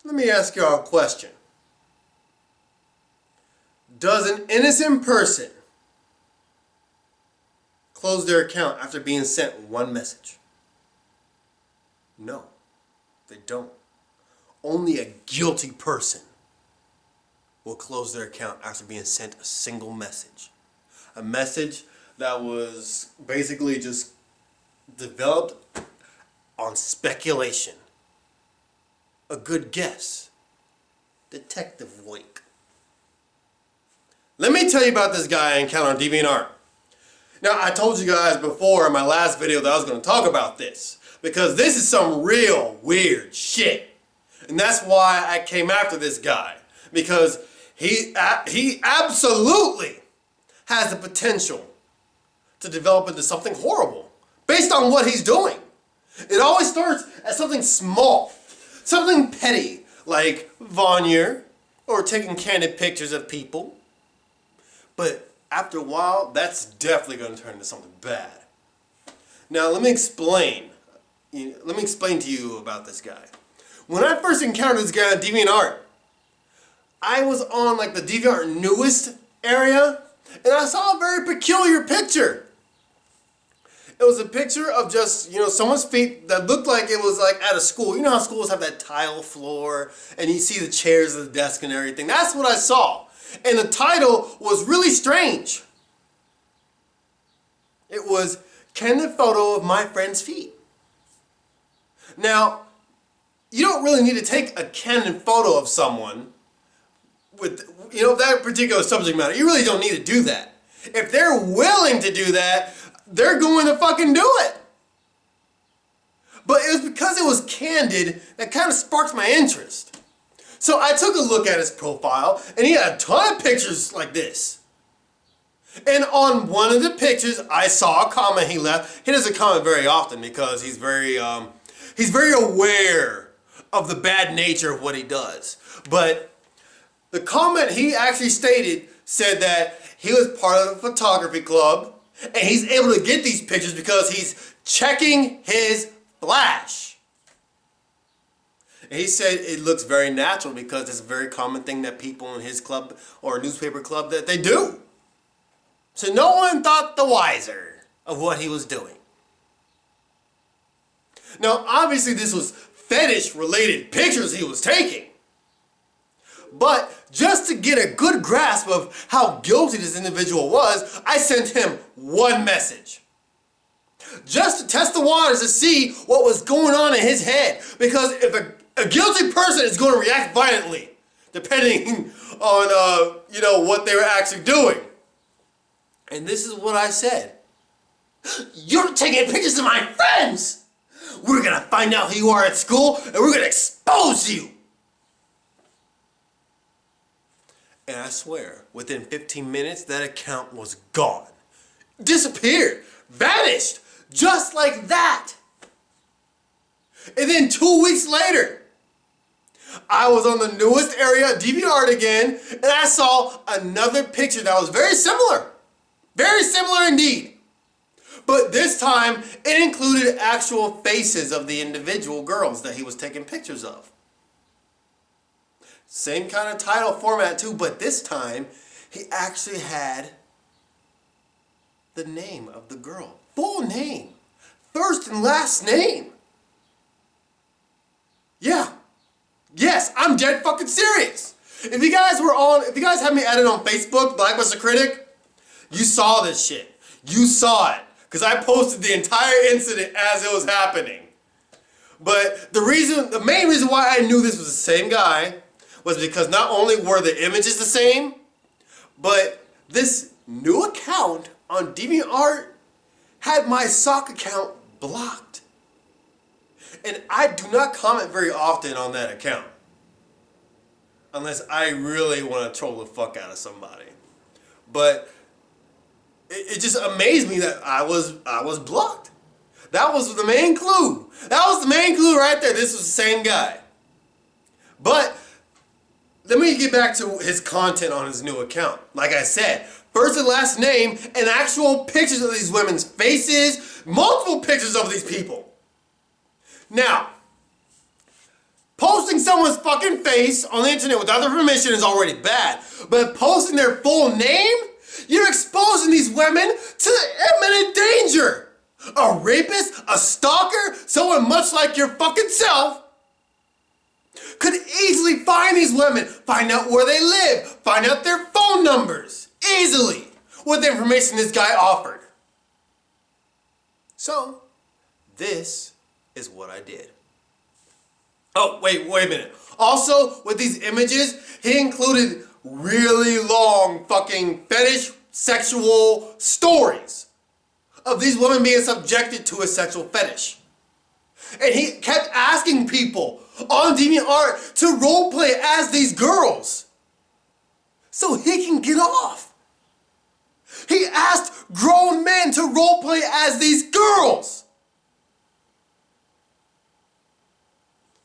Let me ask y'all a question. Does an innocent person close their account after being sent one message? No, they don't. Only a guilty person will close their account after being sent a single message. A message that was basically just developed on speculation. A good guess. Detective wink. Let me tell you about this guy I encountered on DeviantArt. Now, I told you guys before in my last video that I was going to talk about this, because this is some real weird shit. And that's why I came after this guy, because he absolutely has the potential to develop into something horrible based on what he's doing. It always starts as something small, something petty, like Vanya or taking candid pictures of people. But after a while, that's definitely going to turn into something bad. Now, let me explain to you about this guy. When I first encountered this guy on DeviantArt, I was on like the DeviantArt newest area, and I saw a very peculiar picture. It was a picture of just, someone's feet that looked like it was like at a school. You know how schools have that tile floor, and you see the chairs and the desk and everything. That's what I saw. And the title was really strange. It was Candid Photo of My Friend's Feet. Now, you don't really need to take a candid photo of someone with, that particular subject matter. You really don't need to do that. If they're willing to do that, they're going to fucking do it. But it was because it was candid that kind of sparked my interest. So I took a look at his profile, and he had a ton of pictures like this. And on one of the pictures, I saw a comment he left. He doesn't comment very often because he's very aware of the bad nature of what he does. But the comment he actually said that he was part of a photography club, and he's able to get these pictures because he's checking his flash. And he said it looks very natural because it's a very common thing that people in his club or newspaper club that they do. So no one thought the wiser of what he was doing. Now, obviously this was fetish-related pictures he was taking. But just to get a good grasp of how guilty this individual was, I sent him one message. Just to test the waters to see what was going on in his head. Because if a guilty person is going to react violently, depending on what they were actually doing. And this is what I said. You're taking pictures of my friends! We're going to find out who you are at school, and we're going to expose you! And I swear, within 15 minutes, that account was gone. Disappeared. Vanished. Just like that. And then 2 weeks later, I was on the newest area, DeviantArt again, and I saw another picture that was very similar. Very similar indeed. But this time, it included actual faces of the individual girls that he was taking pictures of. Same kind of title format too, but this time, he actually had the name of the girl. Full name. First and last name. Yeah. Yes, I'm dead fucking serious. If you guys have me added on Facebook, BlackBusterCritic, you saw this shit. You saw it. Because I posted the entire incident as it was happening. But the main reason why I knew this was the same guy was because not only were the images the same, but this new account on DeviantArt had my sock account blocked. And I do not comment very often on that account. Unless I really want to troll the fuck out of somebody. But it just amazed me that I was blocked. That was the main clue. That was the main clue right there. This was the same guy. But let me get back to his content on his new account. Like I said, first and last name and actual pictures of these women's faces, multiple pictures of these people. Now, posting someone's fucking face on the internet without their permission is already bad. But posting their full name, you're exposing these women to imminent danger. A rapist, a stalker, someone much like your fucking self could easily find these women, find out where they live, find out their phone numbers, easily, with the information this guy offered. So, this is what I did. Oh, wait a minute. Also, with these images, he included really long fucking fetish sexual stories of these women being subjected to a sexual fetish. And he kept asking people on DeviantArt to roleplay as these girls so he can get off. He asked grown men to roleplay as these girls.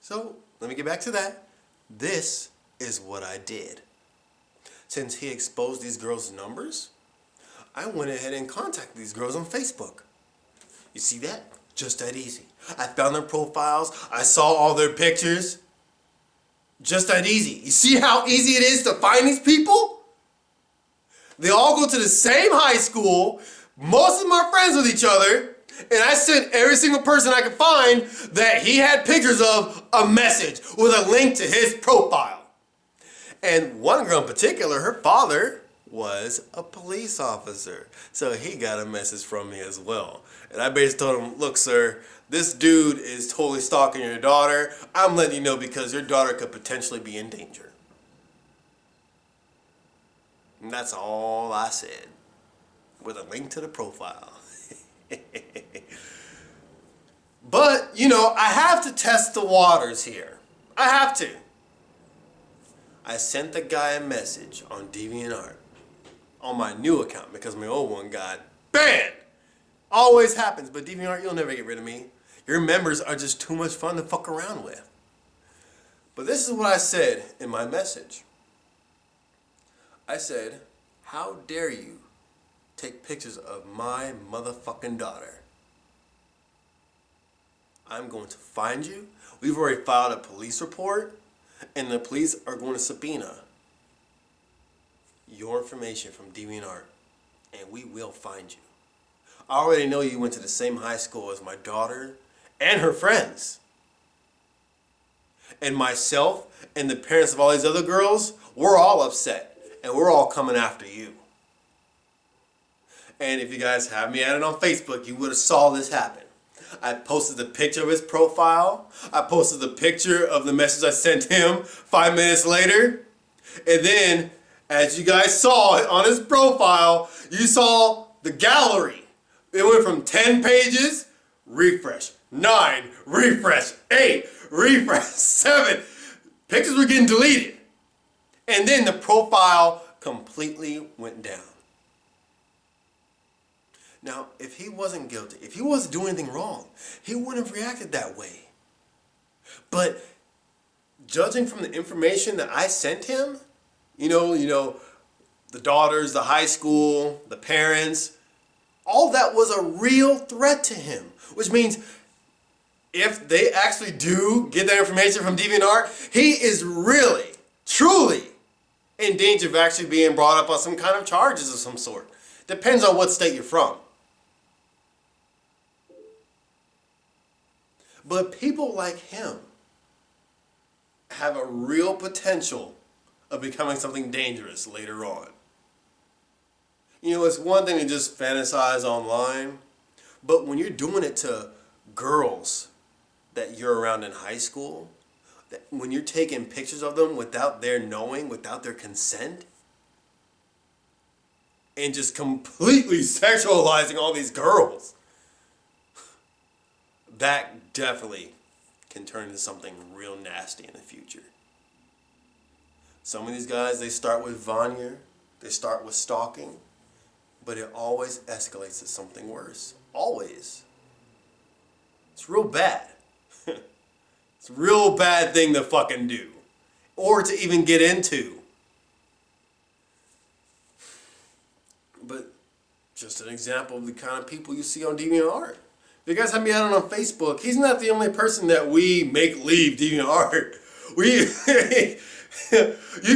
So, let me get back to that. This is what I did. Since he exposed these girls' numbers, I went ahead and contacted these girls on Facebook. You see that? Just that easy. I found their profiles. I saw all their pictures. Just that easy. You see how easy it is to find these people? They all go to the same high school. Most of them are friends with each other. And I sent every single person I could find that he had pictures of a message with a link to his profile. And one girl in particular, her father was a police officer. So he got a message from me as well. And I basically told him, look, sir, this dude is totally stalking your daughter. I'm letting you know because your daughter could potentially be in danger. And that's all I said, with a link to the profile. But, you know, I have to test the waters here. I have to. I sent the guy a message on DeviantArt on my new account because my old one got banned. Always happens, but DeviantArt, you'll never get rid of me. Your members are just too much fun to fuck around with. But this is what I said in my message. I said, how dare you take pictures of my motherfucking daughter? I'm going to find you. We've already filed a police report, and the police are going to subpoena your information from DeviantArt, and we will find you. I already know you went to the same high school as my daughter and her friends. And myself and the parents of all these other girls, we're all upset, and we're all coming after you. And if you guys have me added on Facebook, you would have saw this happen. I posted the picture of his profile. I posted the picture of the message I sent him 5 minutes later. And then, as you guys saw on his profile, you saw the gallery. It went from 10 pages, refresh, 9, refresh, 8, refresh, 7. Pictures were getting deleted. And then the profile completely went down. Now, if he wasn't guilty, if he wasn't doing anything wrong, he wouldn't have reacted that way. But judging from the information that I sent him, you know, the daughters, the high school, the parents, all that was a real threat to him. Which means if they actually do get that information from DeviantArt, he is really, truly in danger of actually being brought up on some kind of charges of some sort. Depends on what state you're from. But people like him have a real potential of becoming something dangerous later on. You know, it's one thing to just fantasize online, but when you're doing it to girls that you're around in high school, that when you're taking pictures of them without their knowing, without their consent, and just completely sexualizing all these girls, that definitely can turn into something real nasty in the future. Some of these guys, they start with Vanya, they start with stalking, but it always escalates to something worse. Always. It's real bad. It's a real bad thing to fucking do. Or to even get into. But just an example of the kind of people you see on DeviantArt. If you guys have me out on Facebook, he's not the only person that we make leave DeviantArt. You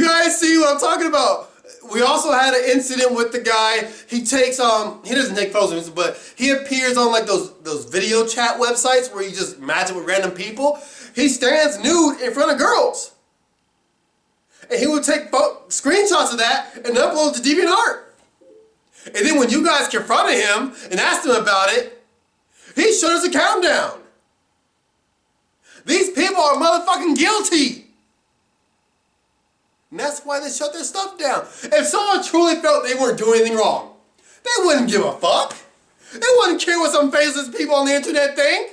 guys see what I'm talking about? We also had an incident with the guy. He takes he doesn't take photos, but he appears on like those video chat websites where you just match it with random people. He stands nude in front of girls, and he would take screenshots of that and upload to DeviantArt. And then when you guys confronted him and asked him about it, he shut his account down. These people are motherfucking guilty. And that's why they shut their stuff down. If someone truly felt they weren't doing anything wrong, they wouldn't give a fuck. They wouldn't care what some faceless people on the internet think.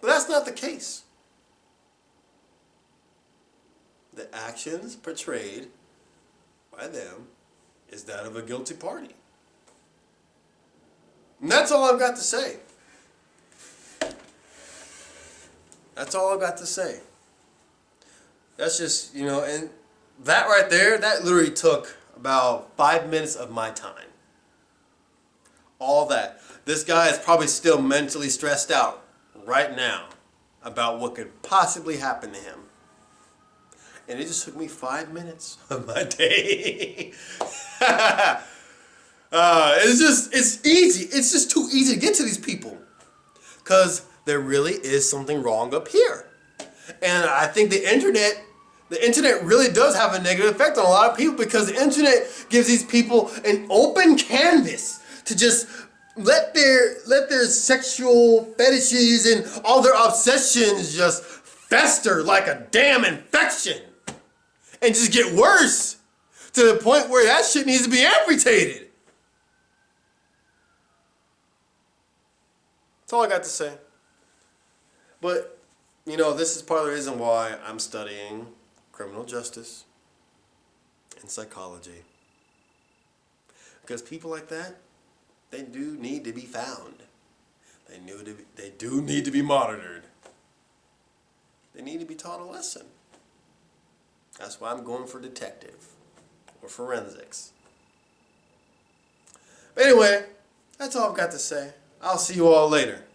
But that's not the case. The actions portrayed by them is that of a guilty party. And that's all I've got to say. That's all I've got to say. That's just, and that right there, that literally took about 5 minutes of my time. All that. This guy is probably still mentally stressed out right now about what could possibly happen to him. And it just took me 5 minutes of my day. It's easy. It's just too easy to get to these people. Because there really is something wrong up here. And I think the internet really does have a negative effect on a lot of people, because the internet gives these people an open canvas to just let their sexual fetishes and all their obsessions just fester like a damn infection and just get worse to the point where that shit needs to be amputated. That's all I got to say. But, this is part of the reason why I'm studying criminal justice and psychology. Because people like that, they do need to be found. They do need to be monitored. They need to be taught a lesson. That's why I'm going for detective or forensics. But anyway, that's all I've got to say. I'll see you all later.